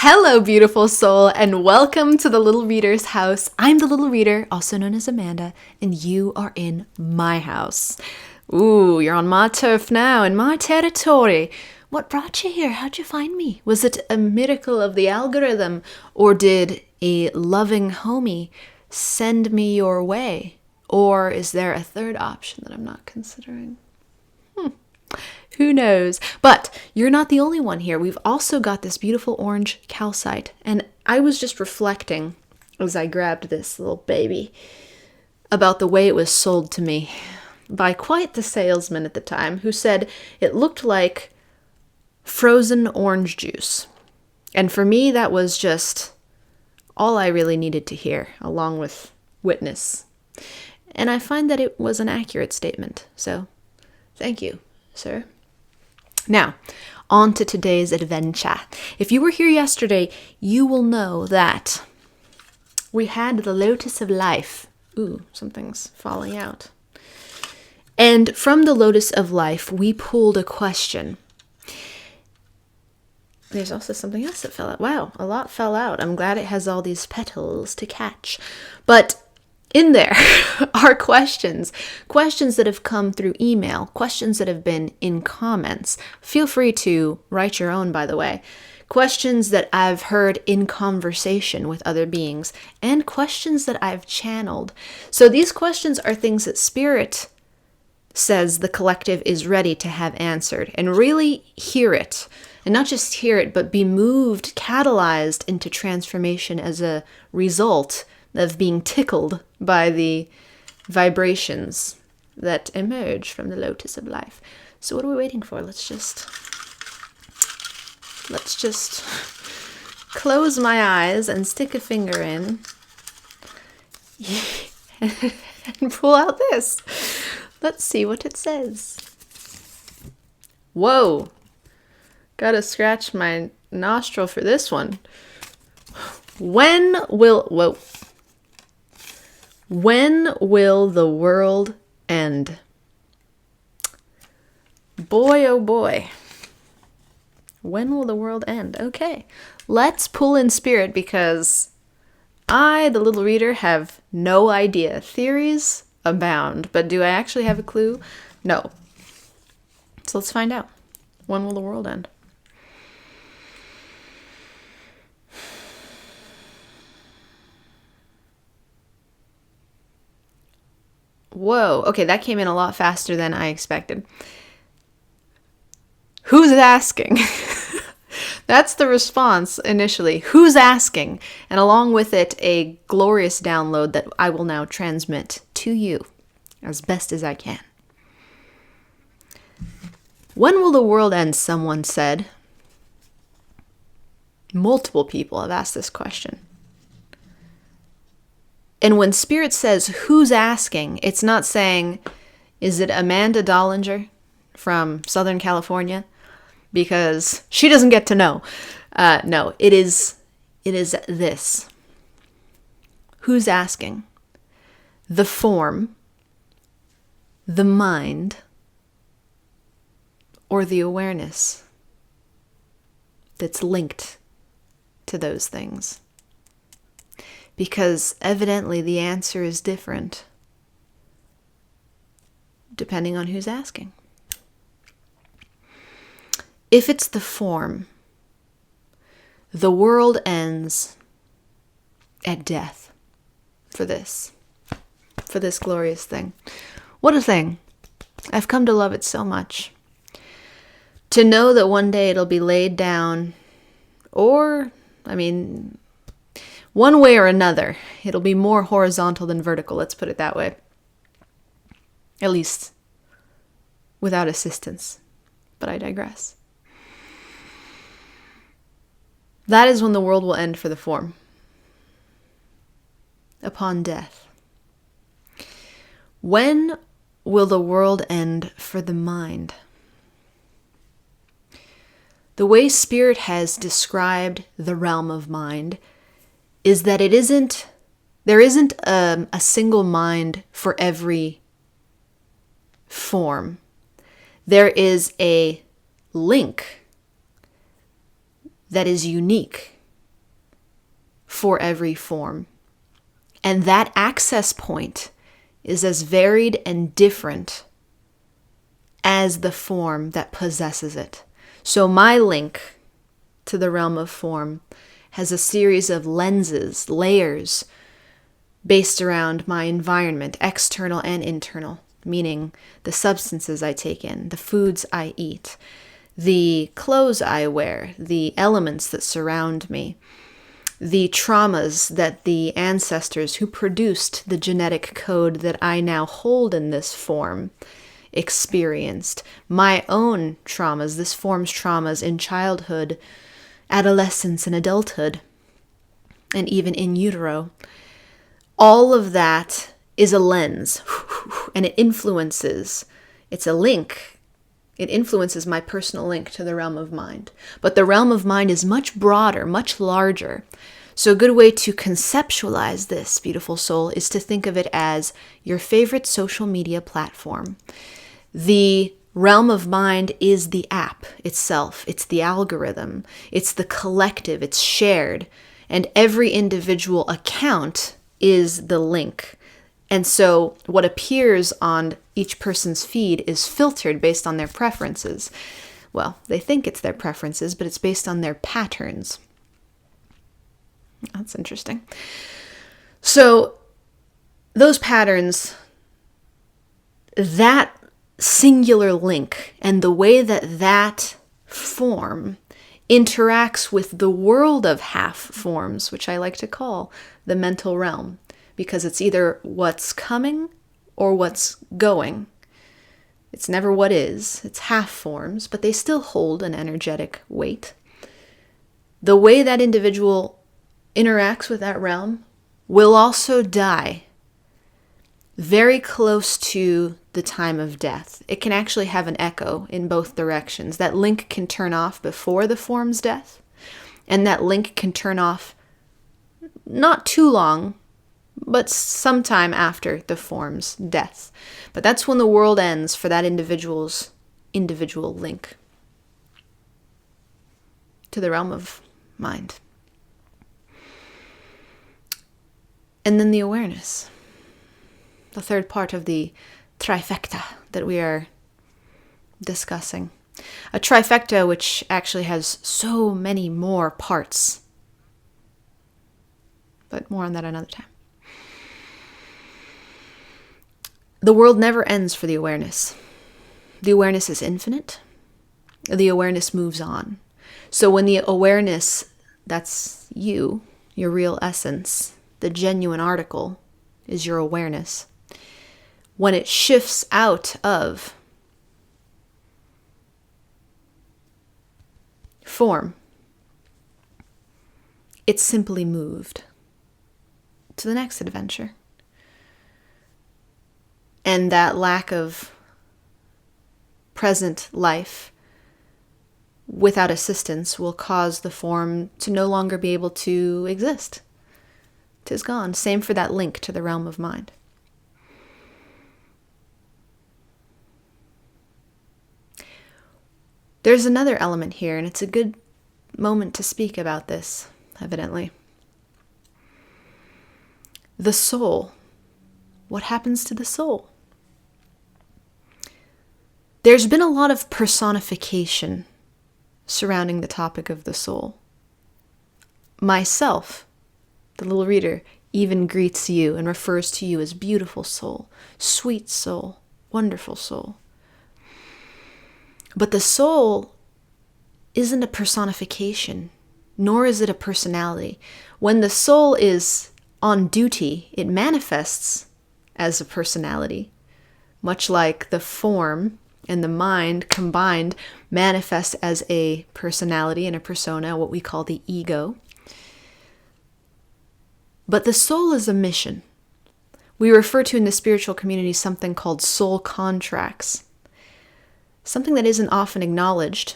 Hello, beautiful soul, and welcome to the Little Reader's house. I'm the Little Reader, also known as Amanda, and you are in my house. Ooh, you're on my turf now, in my territory. What brought you here? How'd you find me? Was it a miracle of the algorithm, or did a loving homie send me your way? Or is there a third option that I'm not considering? Who knows? But you're not the only one here. We've also got this beautiful orange calcite. And I was just reflecting as I grabbed this little baby about the way it was sold to me by quite the salesman at the time, who said it looked like frozen orange juice. And for me, that was just all I really needed to hear, along with witness. And I find that it was an accurate statement. So thank you, sir. Now, on to today's adventure. If you were here yesterday, you will know that we had the Lotus of Life. Ooh, something's falling out. And from the Lotus of Life, we pulled a question. There's also something else that fell out. Wow, a lot fell out. I'm glad it has all these petals to catch. But in there are questions that have come through email, questions that have been in comments. Feel free to write your own, by the way. Questions that I've heard in conversation with other beings, and questions that I've channeled. So these questions are things that Spirit says the collective is ready to have answered, and really hear it. And not just hear it, but be moved, catalyzed into transformation as a result of being tickled by the vibrations that emerge from the Lotus of Life. So what are we waiting for? Let's just close my eyes and stick a finger in and pull out this. Let's see what it says. Whoa. Gotta scratch my nostril for this one. When will the world end? Boy, oh boy. When will the world end? Okay, let's pull in Spirit, because I, the Little Reader, have no idea. Theories abound, but do I actually have a clue? No. So let's find out. When will the world end? Whoa, okay, that came in a lot faster than I expected. Who's asking? That's the response initially. Who's asking? And along with it, a glorious download that I will now transmit to you as best as I can. When will the world end? Someone said. Multiple people have asked this question. And when Spirit says, who's asking, it's not saying, is it Amanda Dollinger from Southern California? Because she doesn't get to know. No, it is this. Who's asking? The form, the mind, or the awareness that's linked to those things? Because evidently the answer is different depending on who's asking. If it's the form, the world ends at death for this glorious thing. What a thing. I've come to love it so much. To know that one day it'll be laid down, or, one way or another, it'll be more horizontal than vertical, let's put it that way. At least without assistance. But I digress. That is when the world will end for the form. Upon death. When will the world end for the mind? The way Spirit has described the realm of mind is that there isn't a single mind for every form. There is a link that is unique for every form. And that access point is as varied and different as the form that possesses it. So my link to the realm of form has a series of lenses, layers, based around my environment, external and internal, meaning the substances I take in, the foods I eat, the clothes I wear, the elements that surround me, the traumas that the ancestors who produced the genetic code that I now hold in this form experienced, my own traumas, this form's traumas in childhood, adolescence, and adulthood, and even in utero. All of that is a lens, and it influences. It's a link. It influences my personal link to the realm of mind. But the realm of mind is much broader, much larger. So a good way to conceptualize this, beautiful soul, is to think of it as your favorite social media platform. The realm of mind is the app itself. It's the algorithm. It's the collective. It's shared. And every individual account is the link. And so what appears on each person's feed is filtered based on their preferences. Well, they think it's their preferences, but it's based on their patterns. That's interesting. So those patterns, that singular link, and the way that that form interacts with the world of half forms, which I like to call the mental realm, because it's either what's coming or what's going. It's never what is. It's half forms, but they still hold an energetic weight. The way that individual interacts with that realm will also die very close to the time of death. It can actually have an echo in both directions. That link can turn off before the form's death, and that link can turn off not too long, but sometime after the form's death. But that's when the world ends for that individual's individual link to the realm of mind. And then the awareness, the third part of the trifecta that we are discussing. A trifecta which actually has so many more parts. But more on that another time. The world never ends for the awareness. The awareness is infinite. The awareness moves on. So when the awareness, that's you, your real essence, the genuine article is your awareness. When it shifts out of form, it's simply moved to the next adventure. And that lack of present life without assistance will cause the form to no longer be able to exist. 'Tis gone. Same for that link to the realm of mind. There's another element here, and it's a good moment to speak about this, evidently. The soul. What happens to the soul? There's been a lot of personification surrounding the topic of the soul. Myself, the little reader, even greets you and refers to you as beautiful soul, sweet soul, wonderful soul. But the soul isn't a personification, nor is it a personality. When the soul is on duty, it manifests as a personality, much like the form and the mind combined manifest as a personality and a persona, what we call the ego. But the soul is a mission. We refer to in the spiritual community something called soul contracts, something that isn't often acknowledged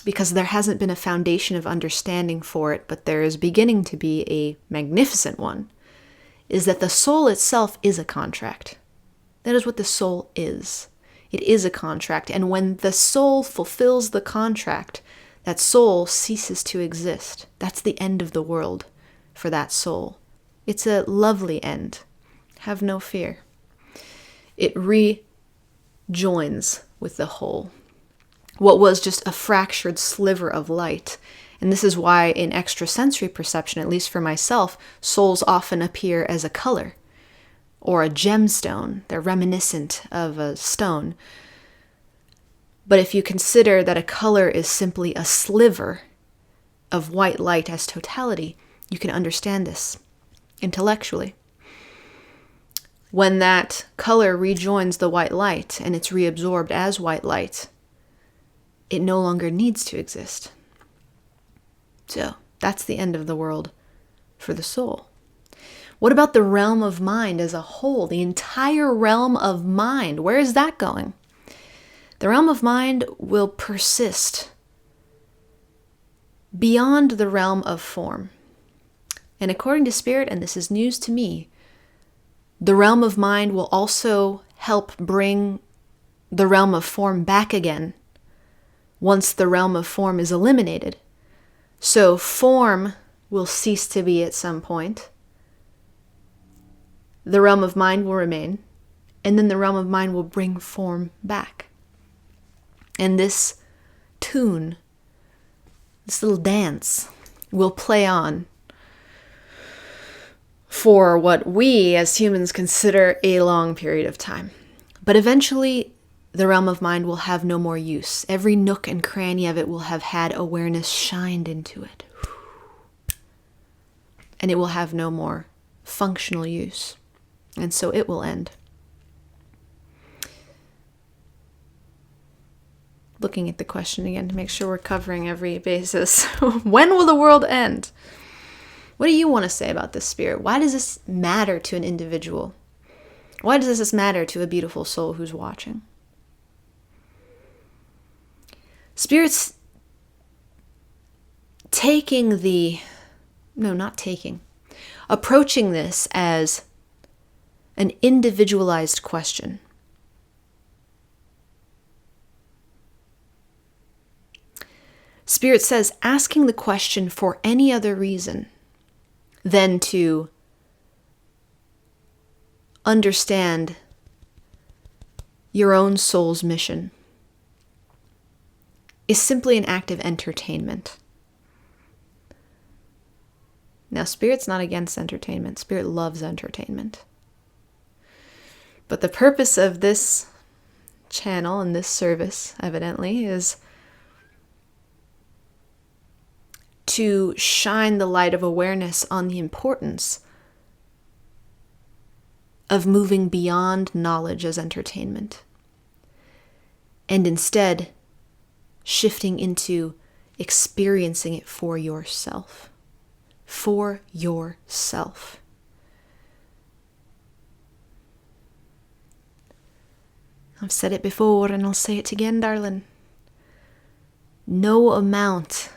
because there hasn't been a foundation of understanding for it, but there is beginning to be a magnificent one, is that the soul itself is a contract. That is what the soul is. It is a contract. And when the soul fulfills the contract, that soul ceases to exist. That's the end of the world for that soul. It's a lovely end. Have no fear. It rejoins with the whole. What was just a fractured sliver of light. And this is why in extrasensory perception, at least for myself, souls often appear as a color or a gemstone. They're reminiscent of a stone. But if you consider that a color is simply a sliver of white light as totality, you can understand this intellectually. When that color rejoins the white light and it's reabsorbed as white light, it no longer needs to exist. So that's the end of the world for the soul. What about the realm of mind as a whole? The entire realm of mind, where is that going? The realm of mind will persist beyond the realm of form. And according to Spirit, and this is news to me, the realm of mind will also help bring the realm of form back again once the realm of form is eliminated. So form will cease to be at some point. The realm of mind will remain, and then the realm of mind will bring form back. And this tune, this little dance, will play on for what we as humans consider a long period of time. But eventually, the realm of mind will have no more use. Every nook and cranny of it will have had awareness shined into it. And it will have no more functional use. And so it will end. Looking at the question again to make sure we're covering every basis. When will the world end? What do you want to say about this, Spirit? Why does this matter to an individual? Why does this matter to a beautiful soul who's watching? Spirit's approaching this as an individualized question. Spirit says asking the question for any other reason than to understand your own soul's mission is simply an act of entertainment. Now, Spirit's not against entertainment. Spirit loves entertainment. But the purpose of this channel and this service, evidently, is to shine the light of awareness on the importance of moving beyond knowledge as entertainment, and instead shifting into experiencing it for yourself. For yourself. I've said it before and I'll say it again, darling. No amount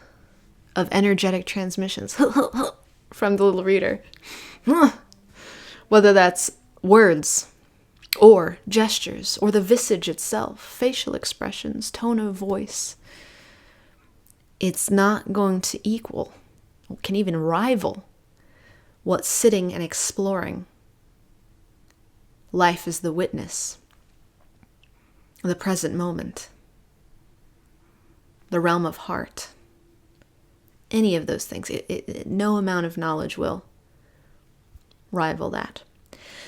of energetic transmissions from the little reader, whether that's words or gestures or the visage itself, facial expressions, tone of voice, it's not going to equal, can even rival, what's sitting and exploring life as the witness, the present moment, the realm of heart. Any of those things, no amount of knowledge will rival that.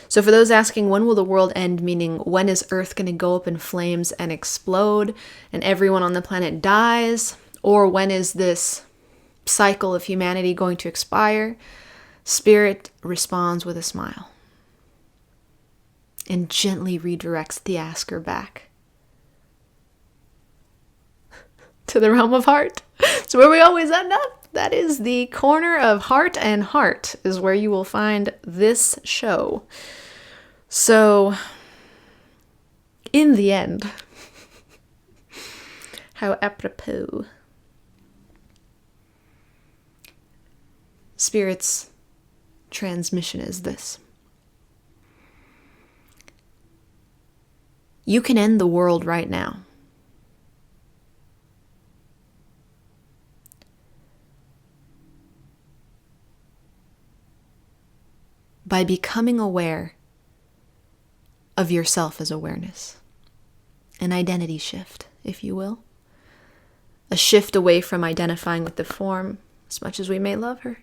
So for those asking, when will the world end, meaning when is Earth going to go up in flames and explode and everyone on the planet dies, or when is this cycle of humanity going to expire, Spirit responds with a smile and gently redirects the asker back to the realm of heart. So where we always end up, that is the corner of heart and heart is where you will find this show. So in the end, how apropos, Spirit's transmission is this. You can end the world right now. by becoming aware of yourself as awareness. An identity shift, if you will. A shift away from identifying with the form, as much as we may love her.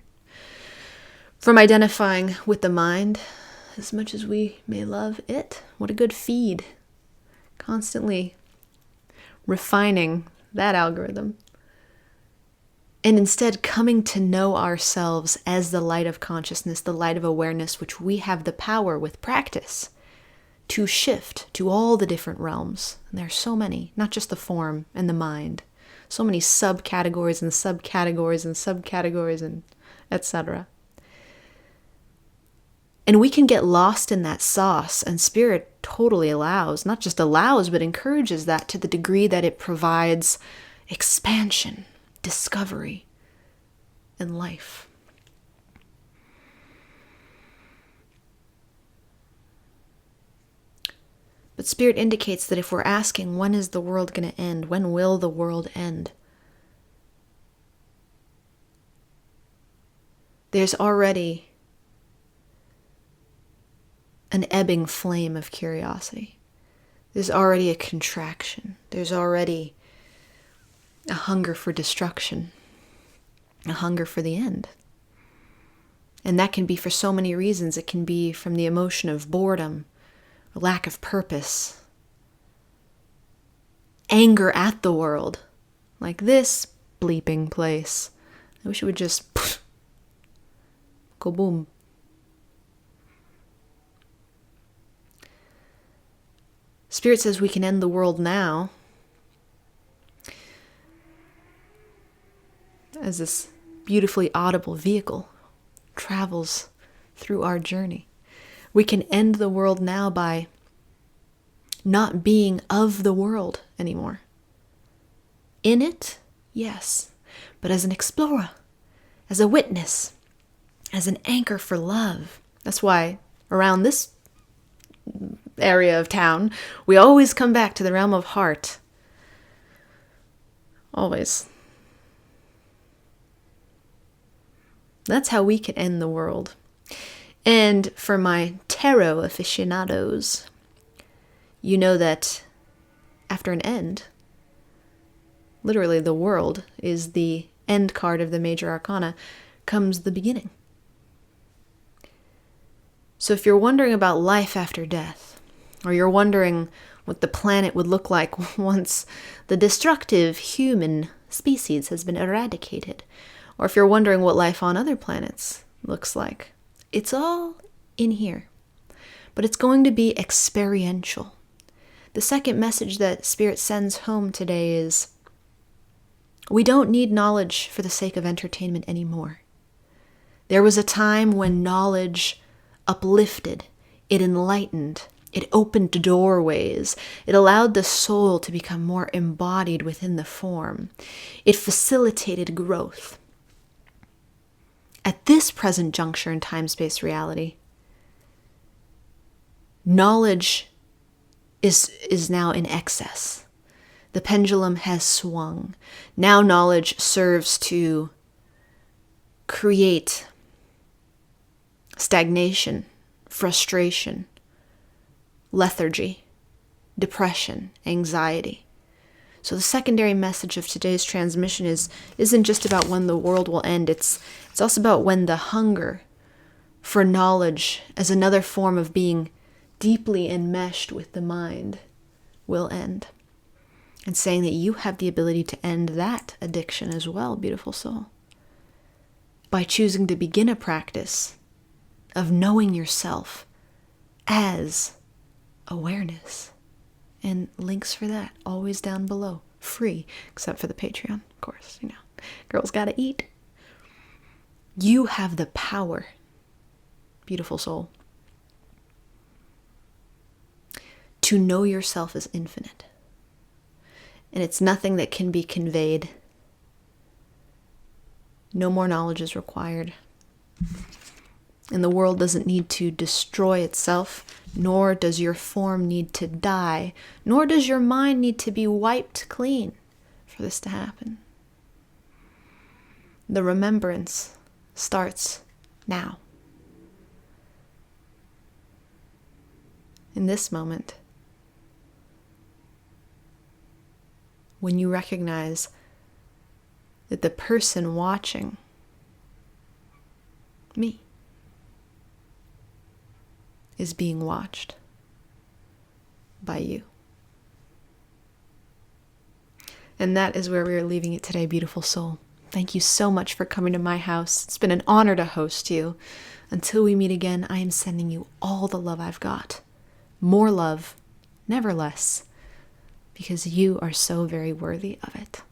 From identifying with the mind, as much as we may love it. What a good feed. Constantly refining that algorithm. And instead coming to know ourselves as the light of consciousness, the light of awareness, which we have the power with practice to shift to all the different realms. And there are so many, not just the form and the mind. So many subcategories and subcategories and subcategories and etc. And we can get lost in that sauce, and Spirit totally allows, not just allows, but encourages that to the degree that it provides expansion, discovery, and life. But Spirit indicates that if we're asking, when is the world going to end? When will the world end? There's already an ebbing flame of curiosity. There's already a contraction. There's already a hunger for destruction, a hunger for the end. And that can be for so many reasons. It can be from the emotion of boredom, lack of purpose, anger at the world, like this bleeping place. I wish it would just go boom. Spirit says we can end the world now as this beautifully audible vehicle travels through our journey. We can end the world now by not being of the world anymore. In it, yes, but as an explorer, as a witness, as an anchor for love. That's why around this area of town, we always come back to the realm of heart. Always. That's how we can end the world. And for my tarot aficionados, you know that after an end, literally the world is the end card of the major arcana, comes the beginning. So if you're wondering about life after death, or you're wondering what the planet would look like once the destructive human species has been eradicated, or if you're wondering what life on other planets looks like, it's all in here. But it's going to be experiential. The second message that Spirit sends home today is, we don't need knowledge for the sake of entertainment anymore. There was a time when knowledge uplifted, it enlightened, it opened doorways. It allowed the soul to become more embodied within the form. It facilitated growth. At this present juncture in time-space reality, knowledge is now in excess. The pendulum has swung. Now knowledge serves to create stagnation, frustration, lethargy, depression, anxiety. So the secondary message of today's transmission isn't just about when the world will end. It's also about when the hunger for knowledge as another form of being deeply enmeshed with the mind will end. And saying that you have the ability to end that addiction as well, beautiful soul, by choosing to begin a practice of knowing yourself as awareness. And links for that always down below. Free, except for the Patreon, of course. You know, girls gotta eat. You have the power, beautiful soul, to know yourself as infinite. And it's nothing that can be conveyed. No more knowledge is required. And the world doesn't need to destroy itself, nor does your form need to die, nor does your mind need to be wiped clean for this to happen. The remembrance starts now. in this moment, when you recognize that the person watching me is being watched by you. And that is where we are leaving it today, beautiful soul. Thank you so much for coming to my house. It's been an honor to host you. Until we meet again, I am sending you all the love I've got. More love, never less, because you are so very worthy of it.